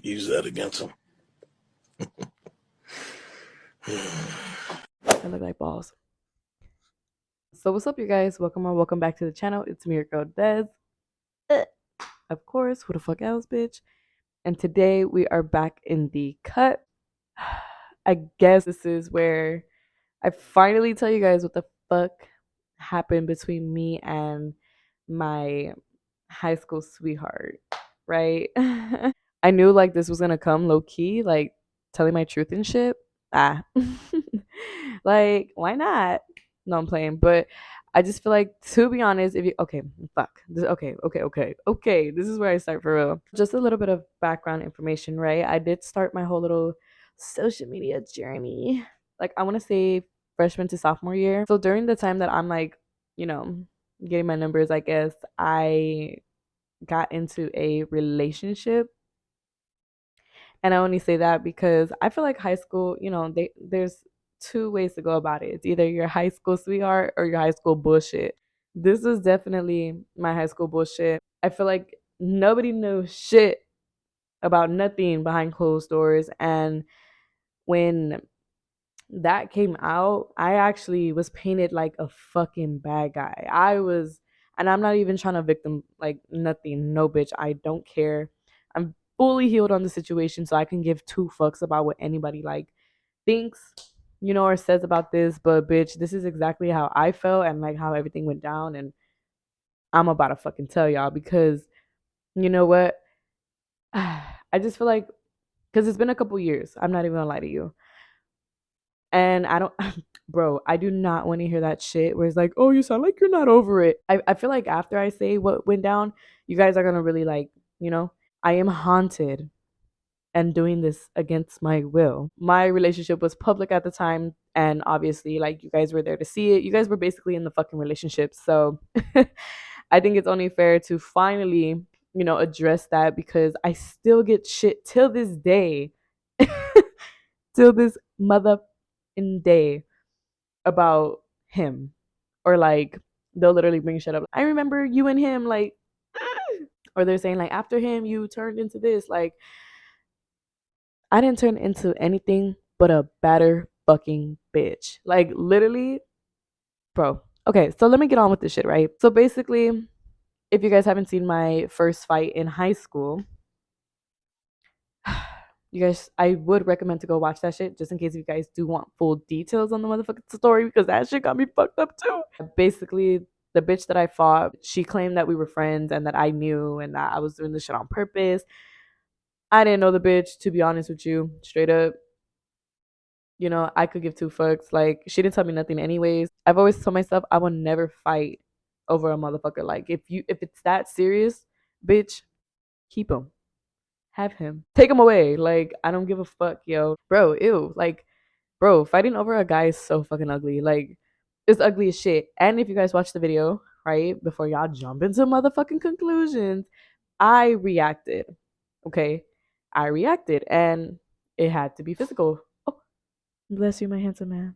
use that against him. I look like balls. So what's up, you guys? Welcome back to the channel. It's me, your girl Des. Uh, Of course, who the fuck else, bitch? And today we are back in the cut. I guess this is where I finally tell you guys what the fuck happened between me and my high school sweetheart, right? I knew like this was gonna come low key, like telling my truth and shit. Ah, like why not? No, I'm playing, but I just feel like, to be honest, if you okay, fuck, okay, this is where I start for real. Just a little bit of background information, right? I did start my whole little social media journey, like I want to say freshman to sophomore year. So during the time that I'm like, you know, getting my numbers, I guess I got into a relationship. And I only say that because I feel like high school, there's two ways to go about it. It's either your high school sweetheart or your high school bullshit. This was definitely my high school bullshit. I feel like nobody knew shit about nothing behind closed doors. And when that came out, I actually was painted like a fucking bad guy. And I'm not even trying to victim like nothing. No, bitch. I don't care. I'm fully healed on the situation, so I can give two fucks about what anybody like thinks, or says about this. But bitch, this is exactly how I felt and like how everything went down. And I'm about to fucking tell y'all because you know what? I just feel like because it's been a couple years. I'm not even gonna lie to you. And I don't, bro, I do not want to hear that shit where it's like, oh, you sound like you're not over it. I feel like after I say what went down, you guys are going to really like, I am haunted and doing this against my will. My relationship was public at the time. And obviously, like, you guys were there to see it. You guys were basically in the fucking relationship. So I think it's only fair to finally, address that because I still get shit till this day, till this mother in day about him, or like they'll literally bring shit up. I remember you and him, like, or they're saying like after him you turned into this. Like, I didn't turn into anything but a better fucking bitch. Like, literally, bro. Okay, so let me get on with this shit, right? So basically, if you guys haven't seen my first fight in high school, you guys, I would recommend to go watch that shit just in case you guys do want full details on the motherfucking story because that shit got me fucked up too. Basically, the bitch that I fought, she claimed that we were friends and that I knew and that I was doing this shit on purpose. I didn't know the bitch, to be honest with you, straight up. I could give two fucks. Like, she didn't tell me nothing anyways. I've always told myself I will never fight over a motherfucker. Like, if it's that serious, bitch, keep him. Have him. Take him away. Like, I don't give a fuck, yo. Bro, ew. Like, bro, fighting over a guy is so fucking ugly. Like, it's ugly as shit. And if you guys watch the video, right, before y'all jump into motherfucking conclusions, I reacted. Okay? I reacted and it had to be physical. Oh, bless you, my handsome man.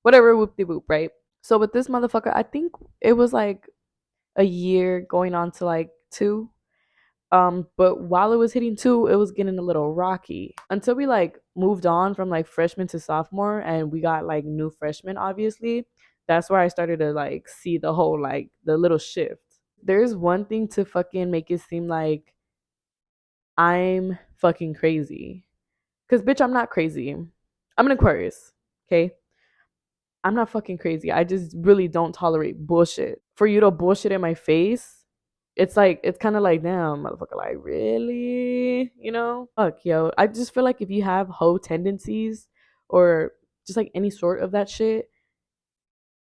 Whatever, whoop de whoop, right? So with this motherfucker, I think it was like a year going on to like two. But while it was hitting two, it was getting a little rocky until we like moved on from like freshman to sophomore and we got like new freshmen, obviously. That's where I started to like see the whole like the little shift. There's one thing to fucking make it seem like I'm fucking crazy. Cause bitch, I'm not crazy. I'm an Aquarius. Okay. I'm not fucking crazy. I just really don't tolerate bullshit. For you to bullshit in my face, it's like it's kind of like, damn, motherfucker, like, really, fuck, yo. I just feel like if you have hoe tendencies or just like any sort of that shit,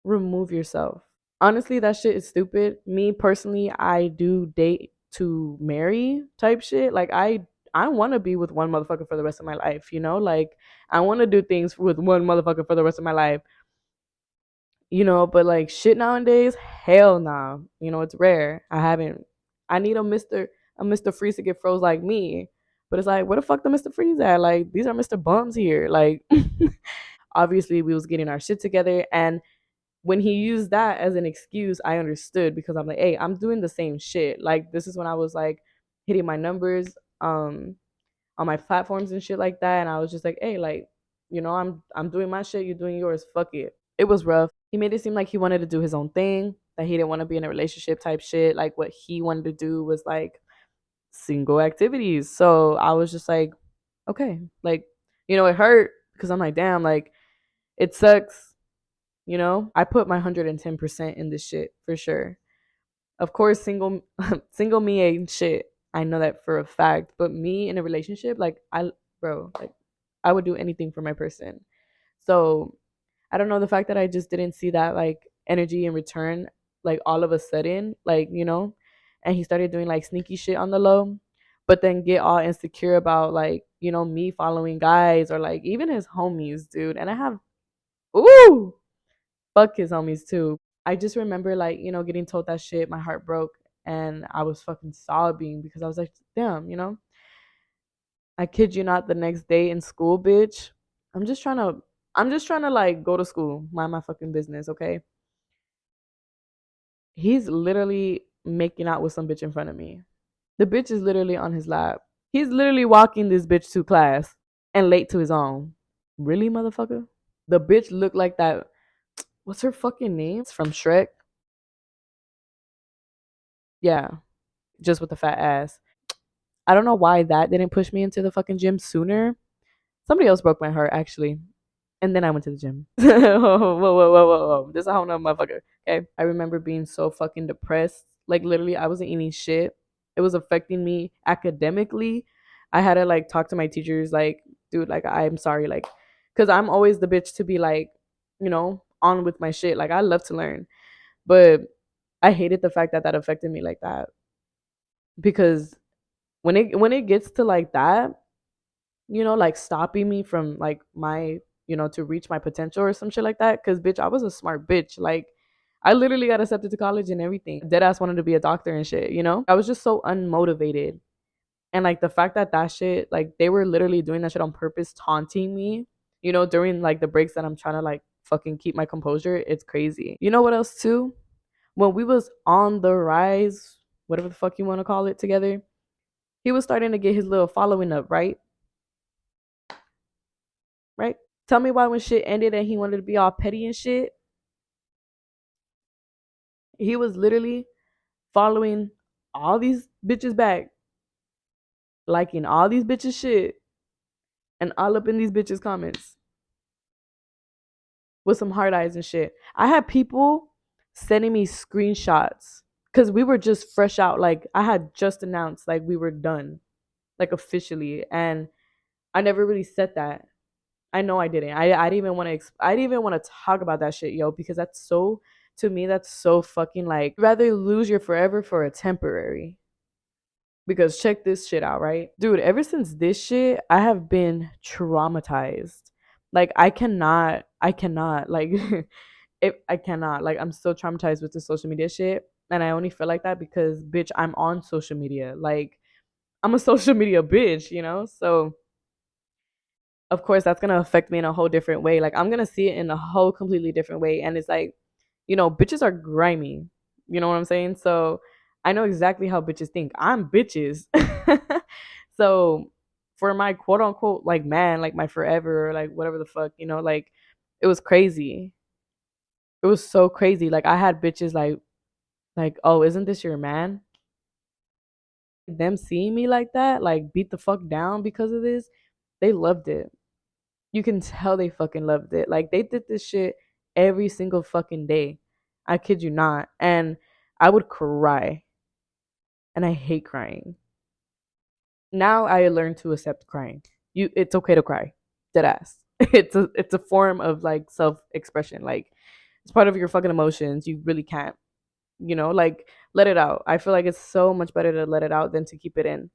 remove yourself. Honestly, that shit is stupid. Me personally, I do date to marry type shit. Like, I want to be with one motherfucker for the rest of my life, like I want to do things with one motherfucker for the rest of my life. But like shit nowadays, hell nah. It's rare. I need a Mr. Freeze to get froze like me. But it's like, where the fuck the Mr. Freeze at? Like, these are Mr. Bums here. Like, obviously we was getting our shit together. And when he used that as an excuse, I understood because I'm like, hey, I'm doing the same shit. Like, this is when I was like hitting my numbers. on my platforms and shit like that. And I was just like, hey, like, I'm doing my shit, you're doing yours. Fuck it. It was rough. He made it seem like he wanted to do his own thing, that he didn't want to be in a relationship type shit. Like what he wanted to do was like single activities. So I was just like, okay, like, it hurt because I'm like, damn, like it sucks. I put my 110% in this shit for sure. Of course, single me ain't shit. I know that for a fact. But me in a relationship, like bro, like I would do anything for my person. So I don't know, the fact that I just didn't see that like energy in return, like all of a sudden, like and he started doing like sneaky shit on the low, but then get all insecure about like me following guys or like even his homies, dude. And I have ooh, fuck his homies too. I just remember like, getting told that shit, my heart broke and I was fucking sobbing because I was like, damn, I kid you not, the next day in school, bitch. I'm just trying to I'm just trying to like go to school, mind my fucking business, okay? He's literally making out with some bitch in front of me. The bitch is literally on his lap. He's literally walking this bitch to class and late to his own. Really, motherfucker? The bitch looked like that. What's her fucking name? It's from Shrek. Yeah, just with the fat ass. I don't know why that didn't push me into the fucking gym sooner. Somebody else broke my heart actually. And then I went to the gym. Whoa, whoa, whoa, whoa, whoa. This is a whole nother motherfucker. Okay. I remember being so fucking depressed. Like literally I wasn't eating shit. It was affecting me academically. I had to like talk to my teachers, like, dude, like I'm sorry, like, cause I'm always the bitch to be like, on with my shit. Like I love to learn. But I hated the fact that that affected me like that. Because when it gets to like that, like stopping me from like my, to reach my potential or some shit like that. Cause bitch, I was a smart bitch. Like I literally got accepted to college and everything. Deadass wanted to be a doctor and shit, I was just so unmotivated. And like the fact that that shit, like they were literally doing that shit on purpose, taunting me, during like the breaks that I'm trying to like fucking keep my composure. It's crazy. You know what else too? When we was on the rise, whatever the fuck you want to call it together, he was starting to get his little following up, right? Right? Tell me why when shit ended and he wanted to be all petty and shit, he was literally following all these bitches back, liking all these bitches shit, and all up in these bitches comments with some hard eyes and shit. I had people sending me screenshots because we were just fresh out. Like I had just announced like we were done, like officially, and I never really said that. I know I didn't. I didn't even want to. I didn't even want to talk about that shit, yo, because that's so, to me, that's so fucking like rather lose your forever for a temporary. Because check this shit out, right, dude? Ever since this shit, I have been traumatized. Like I cannot like I cannot like I'm so traumatized with the social media shit, and I only feel like that because bitch, I'm on social media. Like I'm a social media bitch, So of course that's gonna affect me in a whole different way. Like I'm gonna see it in a whole completely different way. And it's like, bitches are grimy. You know what I'm saying? So I know exactly how bitches think. I'm bitches. So for my quote unquote like man, like my forever or like whatever the fuck, like it was crazy. It was so crazy. Like I had bitches like, oh, isn't this your man? Them seeing me like that, like beat the fuck down because of this, they loved it. You can tell they fucking loved it. Like they did this shit every single fucking day. I kid you not. And I would cry. And I hate crying. Now I learned to accept crying. It's okay to cry. Dead ass. It's a form of like self expression. Like it's part of your fucking emotions. You really can't, like let it out. I feel like it's so much better to let it out than to keep it in.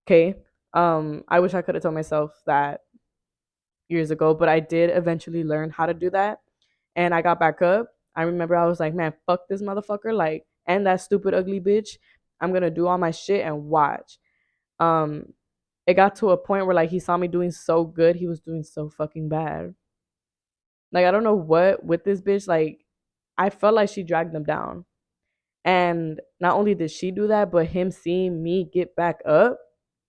Okay. I wish I could have told myself that years ago, but I did eventually learn how to do that. And I got back up. I remember I was like, man, fuck this motherfucker, like, and that stupid ugly bitch. I'm gonna do all my shit and watch. Um, it got to a point where like he saw me doing so good, he was doing so fucking bad. Like I don't know what with this bitch, like I felt like she dragged them down. And not only did she do that, but him seeing me get back up,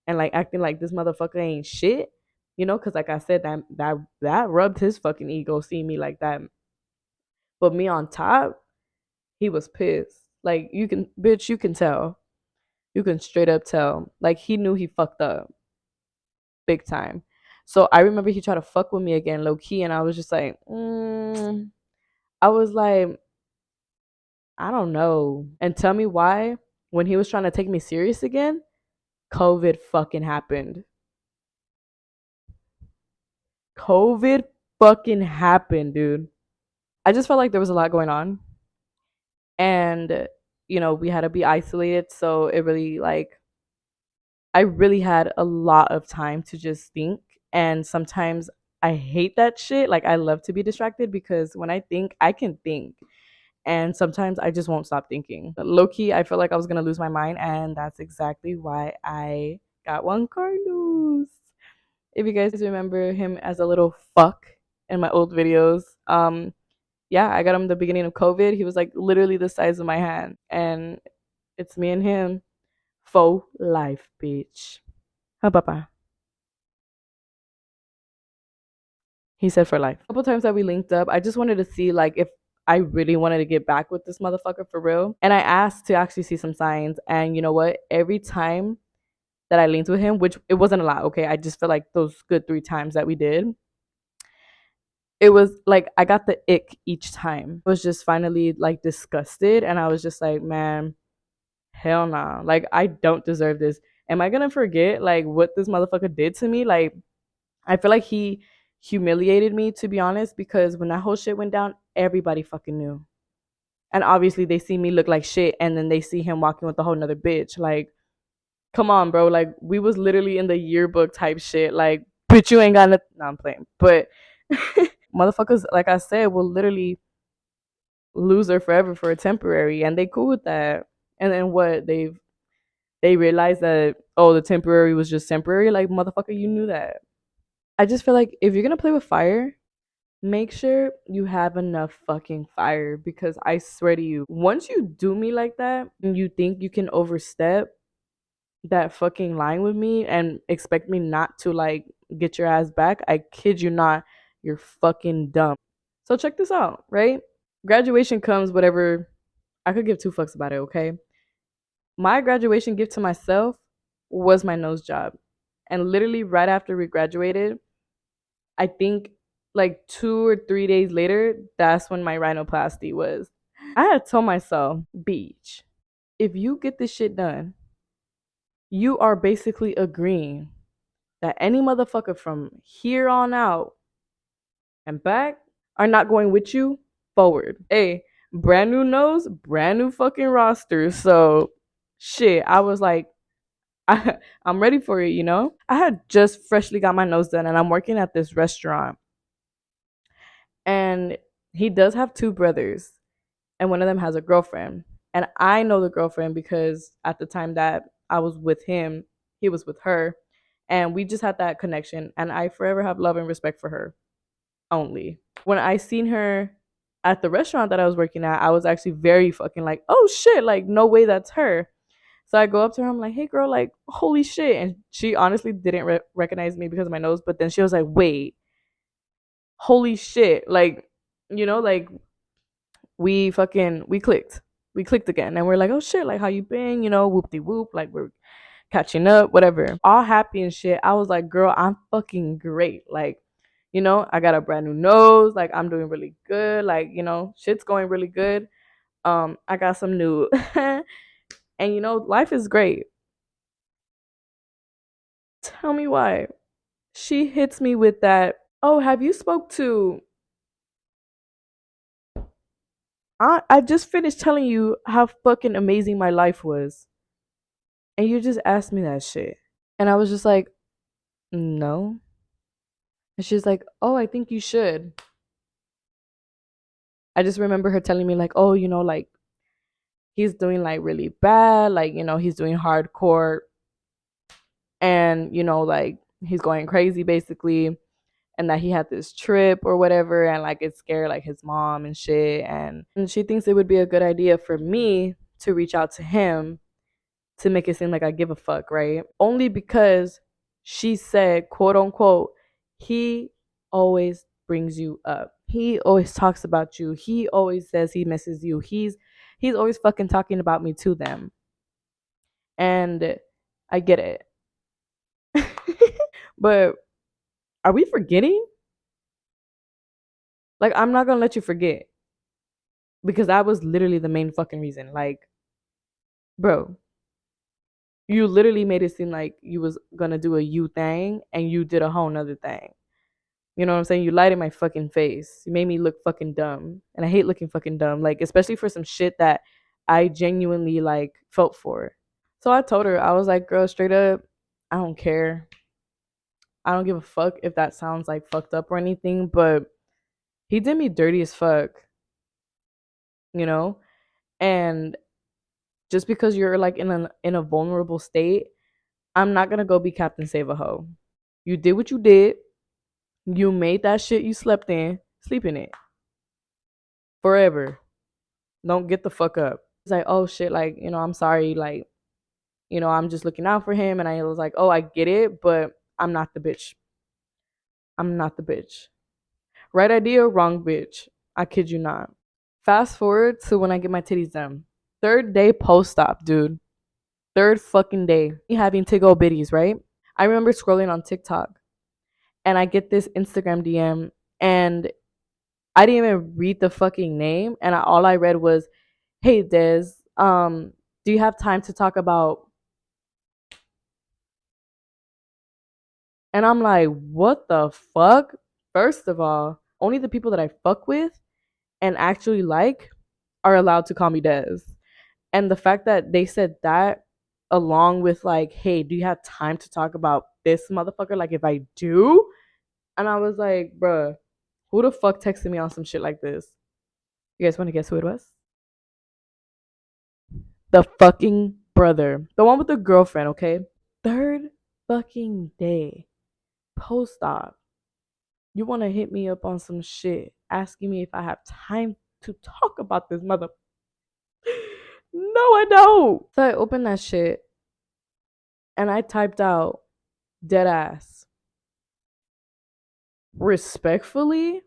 and like acting like this motherfucker ain't shit, because like I said, that rubbed his fucking ego seeing me like that. But me on top, he was pissed. Like you can, bitch, you can tell. You can straight up tell. Like he knew he fucked up big time. So I remember he tried to fuck with me again, low key, and I was just like, I was like, I don't know. And tell me why, when he was trying to take me serious again, COVID fucking happened. COVID fucking happened, dude. I just felt like there was a lot going on. And, we had to be isolated. So it really, like, I really had a lot of time to just think. And sometimes I hate that shit. Like, I love to be distracted because when I think, I can think. And sometimes I just won't stop thinking. Low key, I felt like I was gonna lose my mind, and that's exactly why I got Juan Carlos. If you guys remember him as a little fuck in my old videos, yeah, I got him the beginning of COVID. He was like literally the size of my hand, and it's me and him, faux life, bitch. Huh, papa? He said for life. A couple times that we linked up, I just wanted to see like if I really wanted to get back with this motherfucker for real. And I asked to actually see some signs. And you know what? Every time that I linked with him, which it wasn't a lot, okay? I just felt like those good 3 times that we did, it was like I got the ick each time. I was just finally like disgusted. And I was just like, man, hell nah. Like, I don't deserve this. Am I gonna forget like what this motherfucker did to me? Like, I feel like he humiliated me, to be honest, because when that whole shit went down, everybody fucking knew. And obviously they see me look like shit and then they see him walking with a whole nother bitch. Like, come on, bro. Like, we was literally in the yearbook type shit. Like, bitch, you ain't got nothing. No, I'm playing. But motherfuckers, like I said, will literally lose her forever for a temporary, and they cool with that. And then what? They realize that, oh, the temporary was just temporary. Like, motherfucker, you knew that. I just feel like if you're gonna play with fire, make sure you have enough fucking fire, because I swear to you, once you do me like that and you think you can overstep that fucking line with me and expect me not to like get your ass back, I kid you not, you're fucking dumb. So check this out, right? Graduation comes, whatever. I could give two fucks about it, okay? My graduation gift to myself was my nose job. And literally right after we graduated, I think like 2 or 3 days later, that's when my rhinoplasty was. I had told myself, Beach, if you get this shit done, you are basically agreeing that any motherfucker from here on out and back are not going with you forward. Hey, brand new nose, brand new fucking roster. So shit, I was like, I'm ready for it, you know? I had just freshly got my nose done and I'm working at this restaurant. And he does have 2 brothers, and one of them has a girlfriend. And I know the girlfriend because at the time that I was with him, he was with her. And we just had that connection. And I forever have love and respect for her only. When I seen her at the restaurant that I was working at, I was actually very fucking like, oh shit, like, no way that's her. So I go up to her, I'm like, hey girl, like, holy shit. And she honestly didn't recognize me because of my nose. But then she was like, wait, holy shit. Like, like, we clicked again, and we're like, oh shit, like, how you been, whoop de whoop, like, we're catching up, whatever, all happy and shit. I was like, girl, I'm fucking great. Like, I got a brand new nose, like, I'm doing really good, like, shit's going really good. I got some new and life is great. Tell me why she hits me with that, oh, have you spoke to, I just finished telling you how fucking amazing my life was, and you just asked me that shit. And I was just like, no. And she's like, oh, I think you should. I just remember her telling me, like, oh, like, he's doing like really bad. Like, he's doing hardcore, and, like, he's going crazy basically. And that he had this trip or whatever. And like, it scared like his mom and shit. And she thinks it would be a good idea for me to reach out to him to make it seem like I give a fuck, right? Only because she said, quote unquote, he always brings you up. He always talks about you. He always says he misses you. He's always fucking talking about me to them. And I get it. But are we forgetting? Like, I'm not gonna let you forget because that was literally the main fucking reason. Like, bro, you literally made it seem like you was gonna do a you thing and you did a whole nother thing. You know what I'm saying? You lied in my fucking face. You made me look fucking dumb. And I hate looking fucking dumb. Like, especially for some shit that I genuinely like felt for. So I told her, I was like, girl, straight up, I don't care. I don't give a fuck if that sounds like fucked up or anything, but he did me dirty as fuck, you know? And just because you're like in a vulnerable state, I'm not gonna go be Captain Save a Hoe. You did what you did. You made that shit you slept in, sleep in it forever. Don't get the fuck up. It's like, oh shit, like, I'm sorry, like, I'm just looking out for him. And I was like, oh, I get it, but I'm not the bitch. I'm not the bitch. Right idea, wrong bitch. I kid you not. Fast forward to when I get my titties done. Third day post op, dude. Third fucking day. Having Tiggo biddies, right? I remember scrolling on TikTok and I get this Instagram DM and I didn't even read the fucking name. And all I read was, hey, Des, do you have time to talk about. And I'm like, what the fuck? First of all, only the people that I fuck with and actually like are allowed to call me Des. And the fact that they said that along with like, hey, do you have time to talk about this motherfucker? Like if I do? And I was like, bruh, who the fuck texted me on some shit like this? You guys want to guess who it was? The fucking brother. The one with the girlfriend, okay? Third fucking day. Post op. You want to hit me up on some shit, asking me if I have time to talk about this mother. No, I don't. So I opened that shit and I typed out dead ass. Respectfully,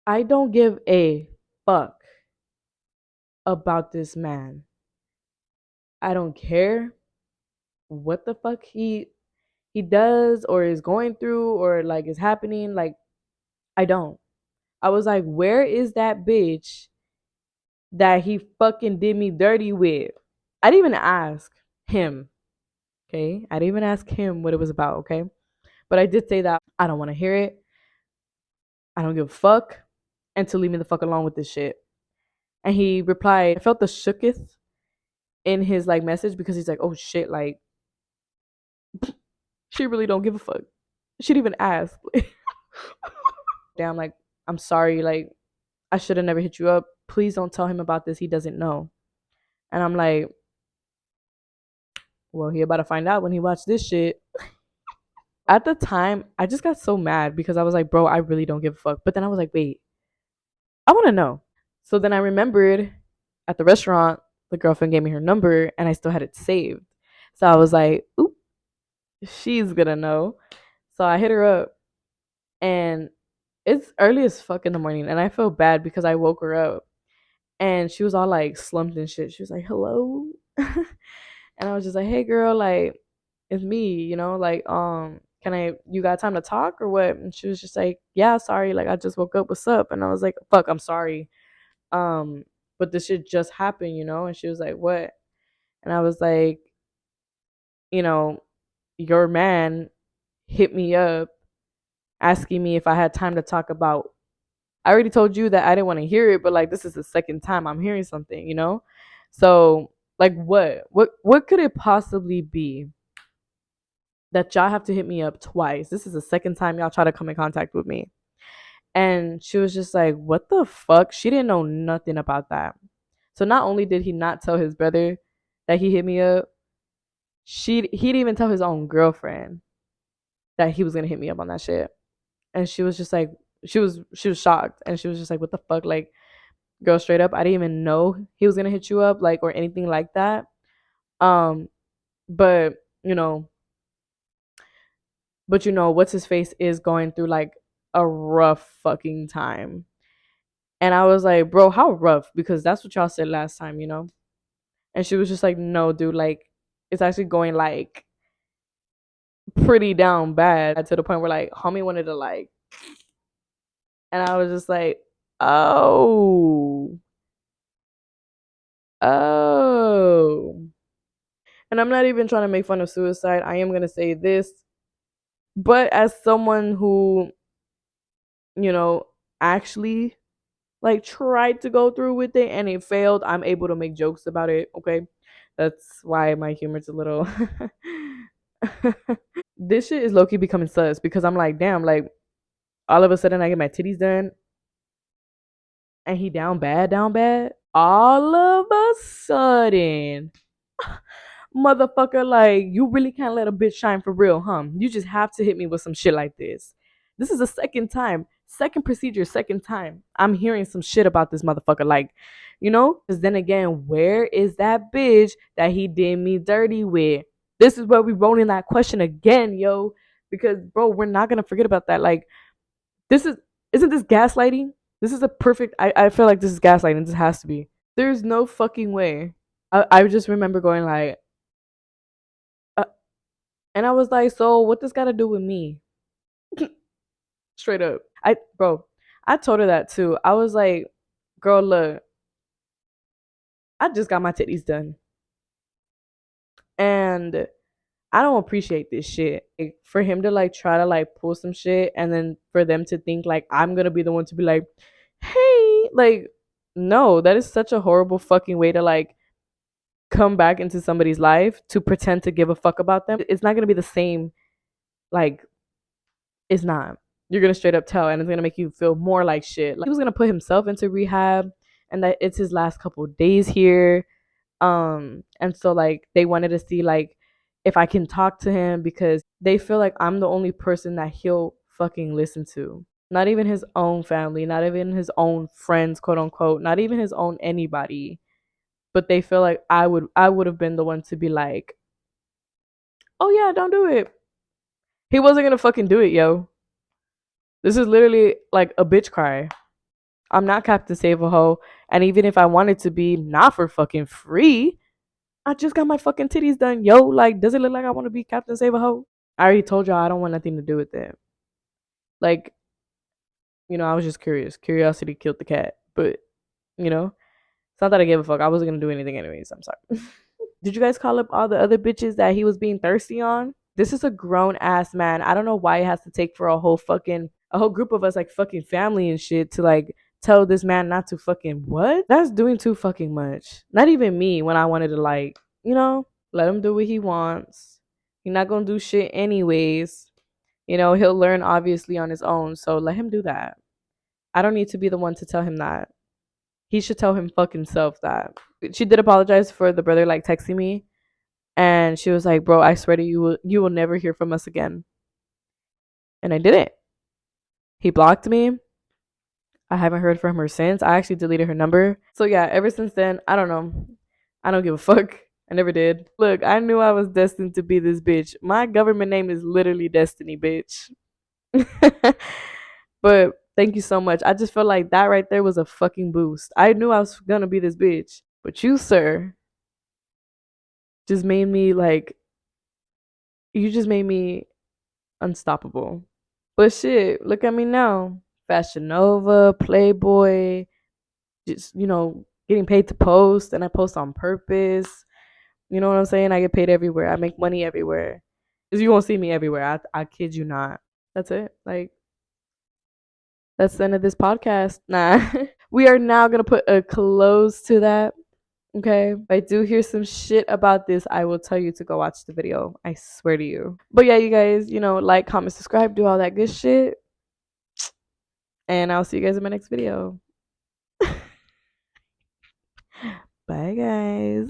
I don't give a fuck about this man. I don't care what the fuck he does or is going through or like is happening. Like, I don't. I was like, where is that bitch that he fucking did me dirty with? I didn't even ask him. Okay. I didn't even ask him what it was about. Okay. But I did say that I don't want to hear it. I don't give a fuck. And to leave me the fuck alone with this shit. And he replied, I felt the shooketh in his like message because he's like, oh shit, like she really don't give a fuck. She didn't even ask. Damn, like, I'm sorry, like, I should have never hit you up. Please don't tell him about this. He doesn't know. And I'm like, well, he about to find out when he watched this shit. At the time, I just got so mad because I was like, bro, I really don't give a fuck. But then I was like, wait, I want to know. So then I remembered at the restaurant, the girlfriend gave me her number and I still had it saved. So I was like, oop, she's gonna know. So I hit her up and it's early as fuck in the morning and I feel bad because I woke her up and she was all like slumped and shit. She was like, hello. And I was just like, hey girl, like it's me, like can you got time to talk or what? And she was just like, yeah, sorry, like I just woke up, what's up? And I was like, fuck, I'm sorry. But this shit just happened, and she was like, what? And I was like, you know, your man hit me up asking me if I had time to talk about. I already told you that I didn't want to hear it, but like this is the second time I'm hearing something. So like what could it possibly be that y'all have to hit me up twice? This is the second time y'all try to come in contact with me. And she was just like, what the fuck? She didn't know nothing about that. So not only did he not tell his brother that he hit me up, he didn't even tell his own girlfriend that he was gonna hit me up on that shit. And she was just like, she was shocked, and she was just like, what the fuck, like, girl, straight up, I didn't even know he was gonna hit you up, like, or anything like that. Um, but what's his face is going through like a rough fucking time. And I was like, bro, how rough? Because that's what y'all said last time. And she was just like, no, dude, like it's actually going like pretty down bad to the point where like homie wanted to like, and I was just like, oh, oh. And I'm not even trying to make fun of suicide. I am gonna say this, but as someone who, you know, actually like tried to go through with it and it failed, I'm able to make jokes about it. Okay. That's why my humor's a little this shit is low key becoming sus because I'm like, damn, like all of a sudden I get my titties done and he down bad, down bad. All of a sudden, motherfucker, like you really can't let a bitch shine for real, huh? You just have to hit me with some shit like this. This is the second time, second procedure, second time I'm hearing some shit about this motherfucker. Like, because then again, where is that bitch that he did me dirty with? This is where we rolling that question again, yo. Because bro, we're not gonna forget about that. Like, this is isn't this gaslighting? This is a perfect. I feel like this is gaslighting. This has to be. There's no fucking way. I just remember going like, uh, and I was like, so what this got to do with me? Straight up. I told her that too. I was like, girl, look, I just got my titties done, and I don't appreciate this shit. Like, for him to like try to like pull some shit, and then for them to think like I'm gonna be the one to be like, hey, like, no, that is such a horrible fucking way to like come back into somebody's life to pretend to give a fuck about them. It's not gonna be the same. Like, it's not. You're gonna straight up tell, and it's gonna make you feel more like shit. Like he was gonna put himself into rehab, and that it's his last couple of days here. And so like they wanted to see like if I can talk to him because they feel like I'm the only person that he'll fucking listen to. Not even his own family, not even his own friends, quote unquote, not even his own anybody. But they feel like I would have been the one to be like, oh yeah, don't do it. He wasn't gonna fucking do it, yo. This is literally like a bitch cry. I'm not Captain Save a Hoe, and even if I wanted to be, not for fucking free. I just got my fucking titties done, yo. Like, does it look like I want to be Captain Save a Hoe? I already told y'all I don't want nothing to do with it. Like, I was just curious. Curiosity killed the cat, but it's not that I gave a fuck. I wasn't gonna do anything anyways. I'm sorry. Did you guys call up all the other bitches that he was being thirsty on? This is a grown ass man. I don't know why it has to take for a whole group of us like fucking family and shit to like tell this man not to fucking what? That's doing too fucking much. Not even me when I wanted to like, let him do what he wants. He's not gonna do shit anyways. He'll learn obviously on his own. So let him do that. I don't need to be the one to tell him that. He should tell him fucking self that. She did apologize for the brother like texting me, and she was like, "Bro, I swear to you, you will never hear from us again." And I didn't. He blocked me. I haven't heard from her since. I actually deleted her number. So yeah, ever since then, I don't know. I don't give a fuck. I never did. Look, I knew I was destined to be this bitch. My government name is literally Destiny, bitch. But thank you so much. I just felt like that right there was a fucking boost. I knew I was gonna be this bitch. But you, sir, just made me like, you just made me unstoppable. But shit, look at me now. Fashion Nova, Playboy, just, getting paid to post, and I post on purpose. You know what I'm saying? I get paid everywhere. I make money everywhere. Cause you won't see me everywhere. I kid you not. That's it. Like, that's the end of this podcast. Nah. We are now gonna put a close to that. Okay. If I do hear some shit about this, I will tell you to go watch the video. I swear to you. But yeah, you guys, like, comment, subscribe, do all that good shit. And I'll see you guys in my next video. Bye, guys.